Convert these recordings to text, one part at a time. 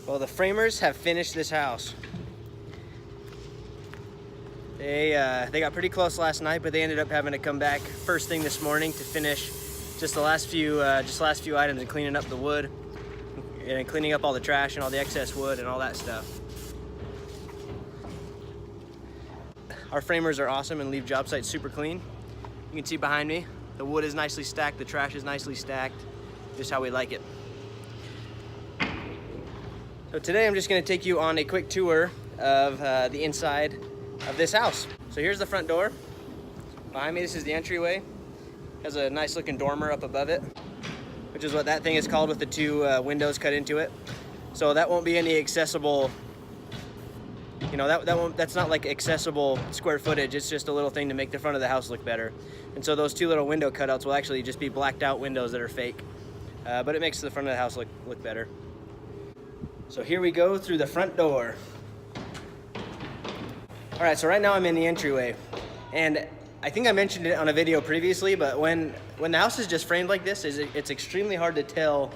Well, the framers have finished this house. They got pretty close last night, but they ended up having to come back first thing this morning to finish just the last few items and cleaning up the wood and cleaning up all the trash and all the excess wood and all that stuff. Our framers are awesome and leave job sites super clean. You can see behind me, the wood is nicely stacked, the trash is nicely stacked, just how we like it. So today I'm just gonna take you on a quick tour of the inside of this house. So here's the front door. Behind me, this is the entryway. Has a nice looking dormer up above it, which is what that thing is called with the two windows cut into it. So that won't be any accessible, you know, that's not like accessible square footage. It's just a little thing to make the front of the house look better. And so those two little window cutouts will actually just be blacked out windows that are fake. But it makes the front of the house look better. So here we go through the front door. All right, so right now I'm in the entryway. And I think I mentioned it on a video previously, but when the house is just framed like this, it's extremely hard to tell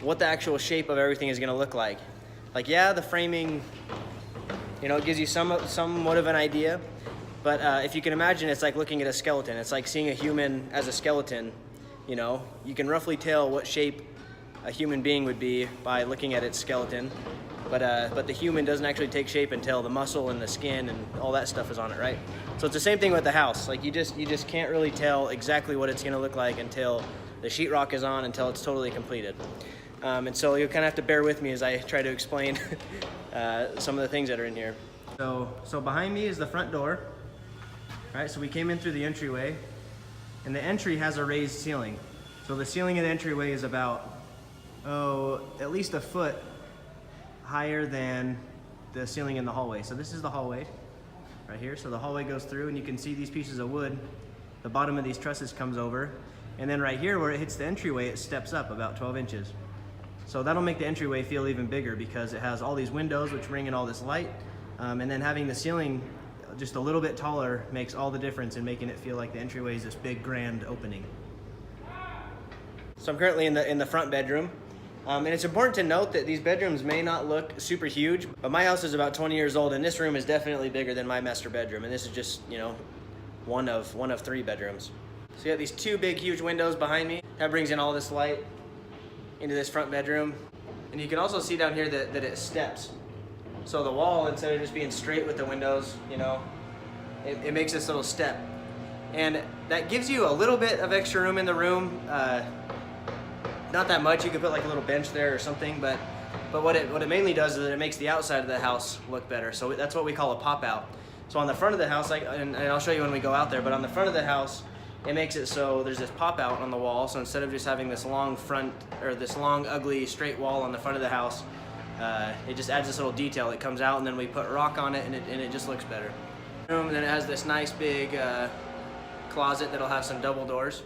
what the actual shape of everything is gonna look like. Like, yeah, the framing, you know, it gives you somewhat of an idea, but if you can imagine, it's like looking at a skeleton. It's like seeing a human as a skeleton, you know? You can roughly tell what shape a human being would be by looking at its skeleton, but the human doesn't actually take shape until the muscle and the skin and all that stuff is on it, right? So it's the same thing with the house. Like you just can't really tell exactly what it's gonna look like until the sheetrock is on, until it's totally completed. And so you'll kind of have to bear with me as I try to explain some of the things that are in here. So behind me is the front door, right? So we came in through the entryway, and the entry has a raised ceiling. So the ceiling of the entryway is about, at least a foot higher than the ceiling in the hallway. So this is the hallway right here. So the hallway goes through, and you can see these pieces of wood. The bottom of these trusses comes over, and then right here where it hits the entryway, it steps up about 12 inches. So that'll make the entryway feel even bigger because it has all these windows which bring in all this light, and then having the ceiling just a little bit taller makes all the difference in making it feel like the entryway is this big grand opening. So I'm currently in the front bedroom. And it's important to note that these bedrooms may not look super huge, but my house is about 20 years old, and this room is definitely bigger than my master bedroom. And this is just, you know, one of 3 bedrooms. So you got these 2 big, huge windows behind me. That brings in all this light into this front bedroom. And you can also see down here that it steps. So the wall, instead of just being straight with the windows, you know, it makes this little step. And that gives you a little bit of extra room in the room. Not that much. You could put like a little bench there or something, but what it mainly does is that it makes the outside of the house look better. So that's what we call a pop out. So on the front of the house, and I'll show you when we go out there, but on the front of the house, it makes it so there's this pop out on the wall. So instead of just having this long front, or this long ugly straight wall on the front of the house, it just adds this little detail that comes out, and then we put rock on it, and it just looks better. And then it has this nice big closet that'll have some double doors.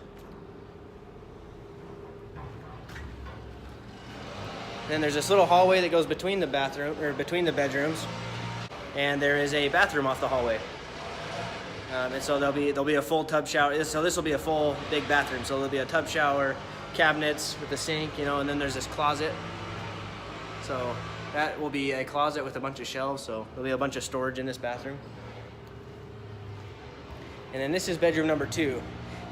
Then there's this little hallway that goes between the between the bedrooms, and there is a bathroom off the hallway. And so there'll be a full tub shower. So this will be a full big bathroom. So there'll be a tub shower, cabinets with a sink, you know, and then there's this closet. So that will be a closet with a bunch of shelves. So there'll be a bunch of storage in this bathroom. And then this is bedroom number 2.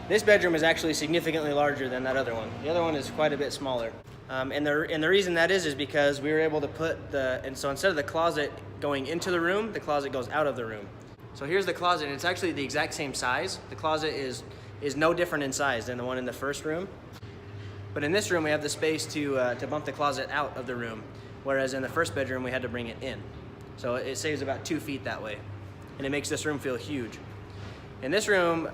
This bedroom is actually significantly larger than that other one. The other one is quite a bit smaller. And the reason that is because we were able to put so instead of the closet going into the room, the closet goes out of the room. So here's the closet, and it's actually the exact same size. The closet is no different in size than the one in the first room. But in this room, we have the space to bump the closet out of the room, whereas in the first bedroom, we had to bring it in. So it saves about 2 feet that way, and it makes this room feel huge. In this room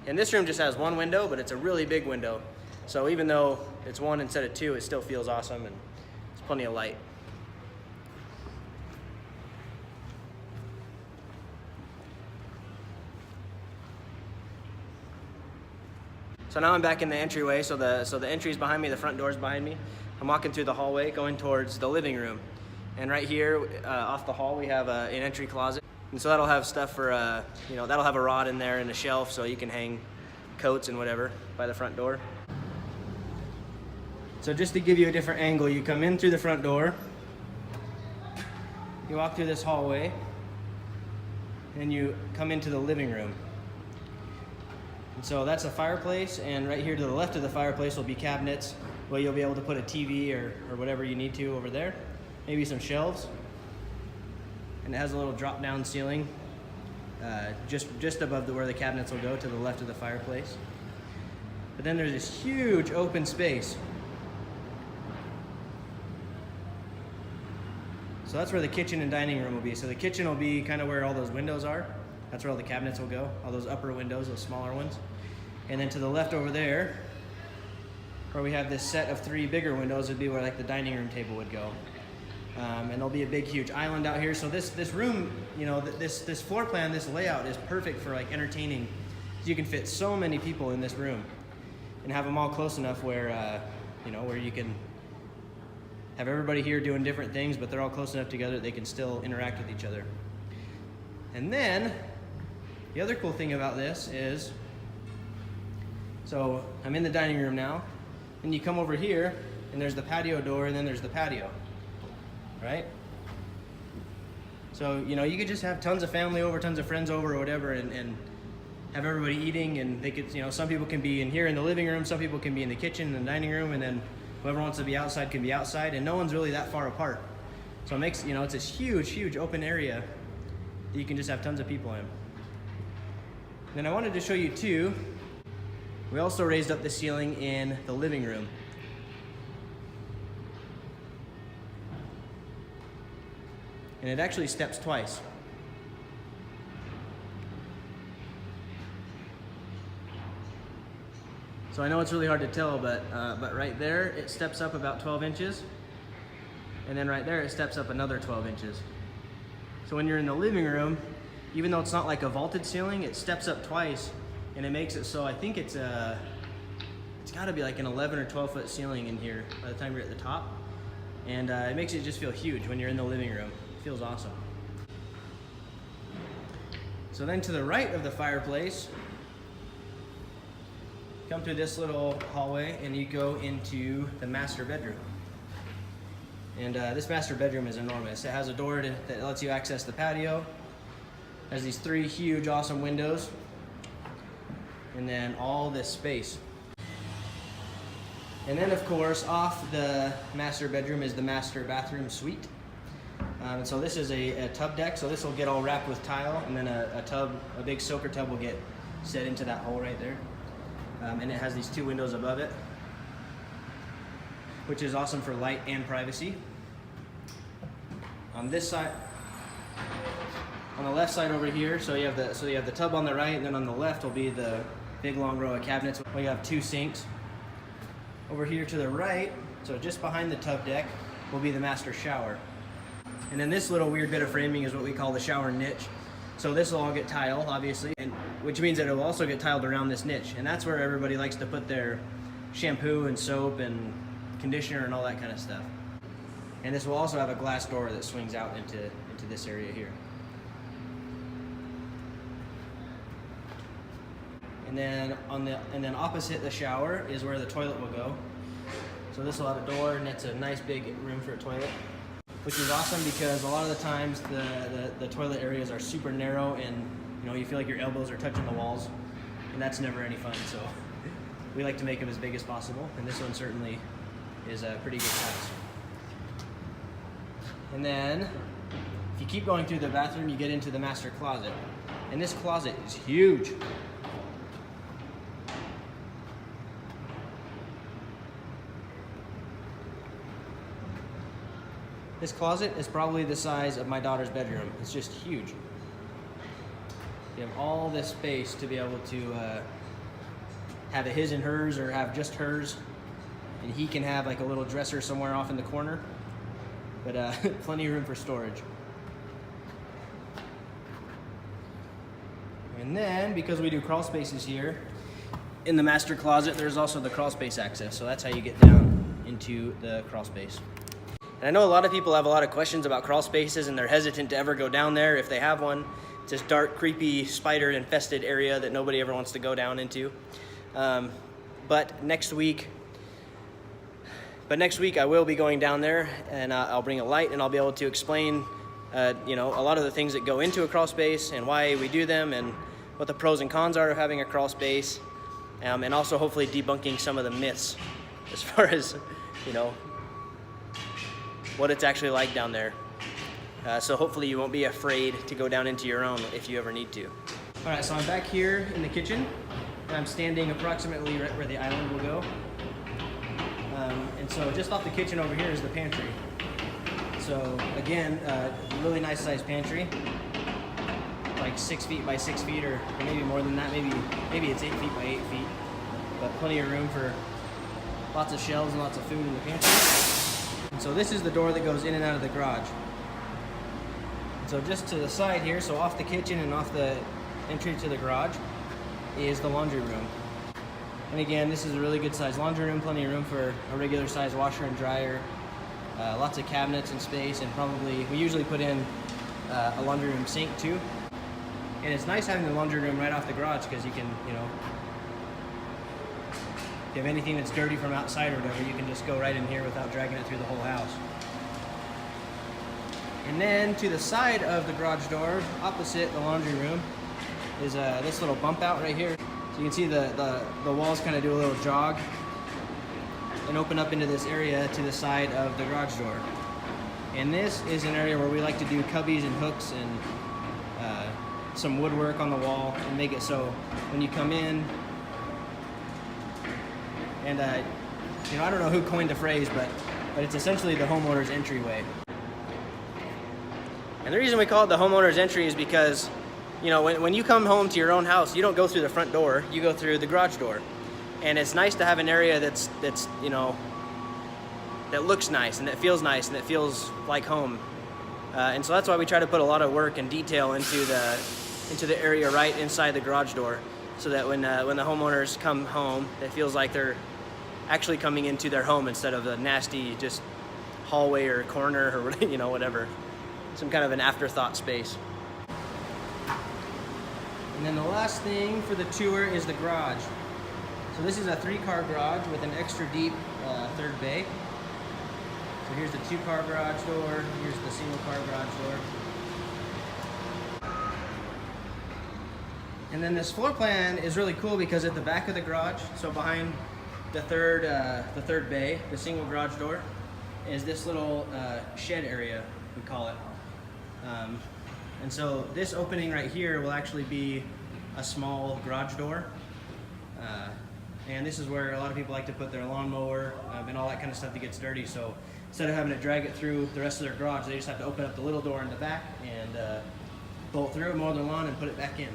just has 1 window, but it's a really big window. So even though it's 1 instead of 2, it still feels awesome, and there's plenty of light. So now I'm back in the entryway. So the entry is behind me, the front door is behind me. I'm walking through the hallway, going towards the living room. And right here, off the hall, we have an entry closet. And so that'll have stuff for, that'll have a rod in there and a shelf so you can hang coats and whatever by the front door. So just to give you a different angle, you come in through the front door, you walk through this hallway and you come into the living room. And so that's a fireplace, and right here to the left of the fireplace will be cabinets where you'll be able to put a TV or whatever you need to over there. Maybe some shelves. And it has a little drop down ceiling just above where the cabinets will go to the left of the fireplace. But then there's this huge open space. So that's where the kitchen and dining room will be. So the kitchen will be kind of where all those windows are. That's where all the cabinets will go, all those upper windows, those smaller ones. And then to the left over there, where we have this set of 3 bigger windows, would be where like the dining room table would go. And there'll be a big, huge island out here. So this room, you know, this floor plan, this layout is perfect for like entertaining. You can fit so many people in this room and have them all close enough where, you know, where you can have everybody here doing different things, but they're all close enough together that they can still interact with each other. And then the other cool thing about this is, so I'm in the dining room now, and you come over here and there's the patio door, and then there's the patio, right? So, you know, you could just have tons of family over, tons of friends over or whatever, and have everybody eating, and they could, you know, some people can be in here in the living room, some people can be in the kitchen and the dining room, and then whoever wants to be outside can be outside, and no one's really that far apart. So it makes, you know, it's this huge, huge open area that you can just have tons of people in. Then I wanted to show you too, we also raised up the ceiling in the living room. And it actually steps twice. So I know it's really hard to tell, but right there it steps up about 12 inches. And then right there it steps up another 12 inches. So when you're in the living room, even though it's not like a vaulted ceiling, it steps up twice, and it makes it so I think it's gotta be like an 11 or 12 foot ceiling in here by the time you're at the top. And it makes it just feel huge when you're in the living room. It feels awesome. So then to the right of the fireplace, come through this little hallway and you go into the master bedroom. And this master bedroom is enormous. It has a door that lets you access the patio. It has these 3 huge, awesome windows. And then all this space. And then, of course, off the master bedroom is the master bathroom suite. And so this is a tub deck, so this will get all wrapped with tile, and then a big soaker tub will get set into that hole right there. And it has these 2 windows above it, which is awesome for light and privacy. On this side, on the left side over here, so you have the tub on the right, and then on the left will be the big long row of cabinets where you have 2 sinks. Over here to the right, so just behind the tub deck, will be the master shower. And then this little weird bit of framing is what we call the shower niche. So this will all get tiled, obviously, and which means that it will also get tiled around this niche. And that's where everybody likes to put their shampoo and soap and conditioner and all that kind of stuff. And this will also have a glass door that swings out into this area here. And then opposite the shower is where the toilet will go. So this will have a door, and it's a nice big room for a toilet, which is awesome because a lot of the times the toilet areas are super narrow, and you know, you feel like your elbows are touching the walls, and that's never any fun. So we like to make them as big as possible, and this one certainly is a pretty good size. And then if you keep going through the bathroom, you get into the master closet, and this closet is huge. This closet is probably the size of my daughter's bedroom. It's just huge. You have all this space to be able to have a his and hers, or have just hers, and he can have like a little dresser somewhere off in the corner, but plenty of room for storage. And then, because we do crawl spaces here, in the master closet, there's also the crawl space access, so that's how you get down into the crawl space. And I know a lot of people have a lot of questions about crawl spaces, and they're hesitant to ever go down there if they have one. It's this dark, creepy, spider-infested area that nobody ever wants to go down into. But next week I will be going down there, and I'll bring a light, and I'll be able to explain you know, a lot of the things that go into a crawl space and why we do them and what the pros and cons are of having a crawl space, and also hopefully debunking some of the myths as far as, you know, what it's actually like down there. So hopefully you won't be afraid to go down into your own if you ever need to. All right, so I'm back here in the kitchen, and I'm standing approximately right where the island will go. And so just off the kitchen over here is the pantry. So again, really nice sized pantry, like 6 feet by 6 feet, or maybe more than that. Maybe it's 8 feet by 8 feet, but plenty of room for lots of shelves and lots of food in the pantry. And so this is the door that goes in and out of the garage. And so just to the side here, so off the kitchen and off the entry to the garage, is the laundry room. And again, this is a really good sized laundry room, plenty of room for a regular sized washer and dryer, lots of cabinets and space, and probably, we usually put in a laundry room sink too. And it's nice having the laundry room right off the garage because you can, you know, if you have anything that's dirty from outside or whatever, you can just go right in here without dragging it through the whole house. And then to the side of the garage door, opposite the laundry room, is this little bump out right here. So you can see the walls kind of do a little jog and open up into this area to the side of the garage door. And this is an area where we like to do cubbies and hooks and some woodwork on the wall and make it so when you come in, and you know, I don't know who coined the phrase, but it's essentially the homeowner's entryway. And the reason we call it the homeowner's entry is because, you know, when you come home to your own house, you don't go through the front door, you go through the garage door. And it's nice to have an area that's you know, that looks nice and that feels nice and that feels like home. And so that's why we try to put a lot of work and detail into the area right inside the garage door, so that when the homeowners come home, it feels like they're actually coming into their home instead of a nasty just hallway or corner or, you know, whatever. Some kind of an afterthought space. And then the last thing for the tour is the garage. So this is a 3-car garage with an extra deep third bay. So here's the 2-car garage door, here's the single-car garage door. And then this floor plan is really cool because at the back of the garage, so behind the third bay, the single garage door, is this little shed area, we call it. And so this opening right here will actually be a small garage door. And this is where a lot of people like to put their lawnmower and all that kind of stuff that gets dirty. So instead of having to drag it through the rest of their garage, they just have to open up the little door in the back and bolt through, mow their lawn, and put it back in.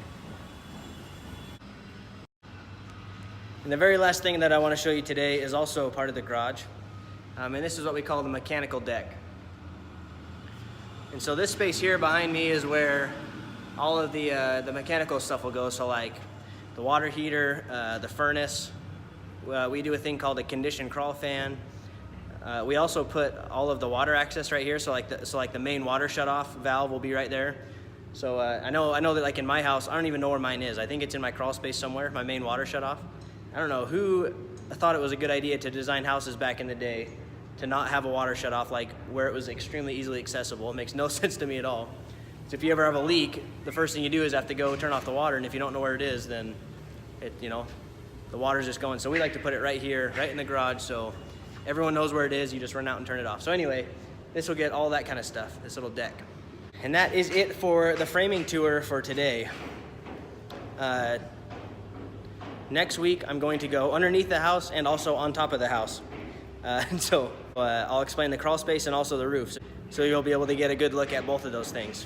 And the very last thing that I want to show you today is also part of the garage. And this is what we call the mechanical deck. And so this space here behind me is where all of the mechanical stuff will go. So like the water heater, the furnace. We do a thing called a conditioned crawl fan. We also put all of the water access right here. So like the main water shutoff valve will be right there. So I know that like in my house, I don't even know where mine is. I think it's in my crawl space somewhere, my main water shutoff. I don't know who thought it was a good idea to design houses back in the day to not have a water shutoff, like where it was extremely easily accessible. It makes no sense to me at all. So if you ever have a leak, the first thing you do is have to go turn off the water, and if you don't know where it is, then you know, the water's just going. So we like to put it right here, right in the garage, so everyone knows where it is. You just run out and turn it off. So anyway, this will get all that kind of stuff, this little deck. And that is it for the framing tour for today. Next week, I'm going to go underneath the house and also on top of the house. And so I'll explain the crawl space and also the roof. So you'll be able to get a good look at both of those things.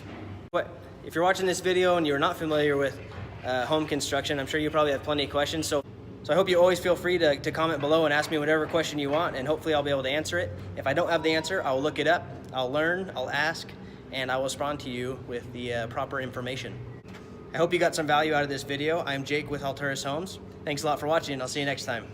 But if you're watching this video and you're not familiar with home construction, I'm sure you probably have plenty of questions. So I hope you always feel free to comment below and ask me whatever question you want, and hopefully I'll be able to answer it. If I don't have the answer, I'll look it up, I'll learn, I'll ask, and I will respond to you with the proper information. I hope you got some value out of this video. I'm Jake with Alturas Homes. Thanks a lot for watching, and I'll see you next time.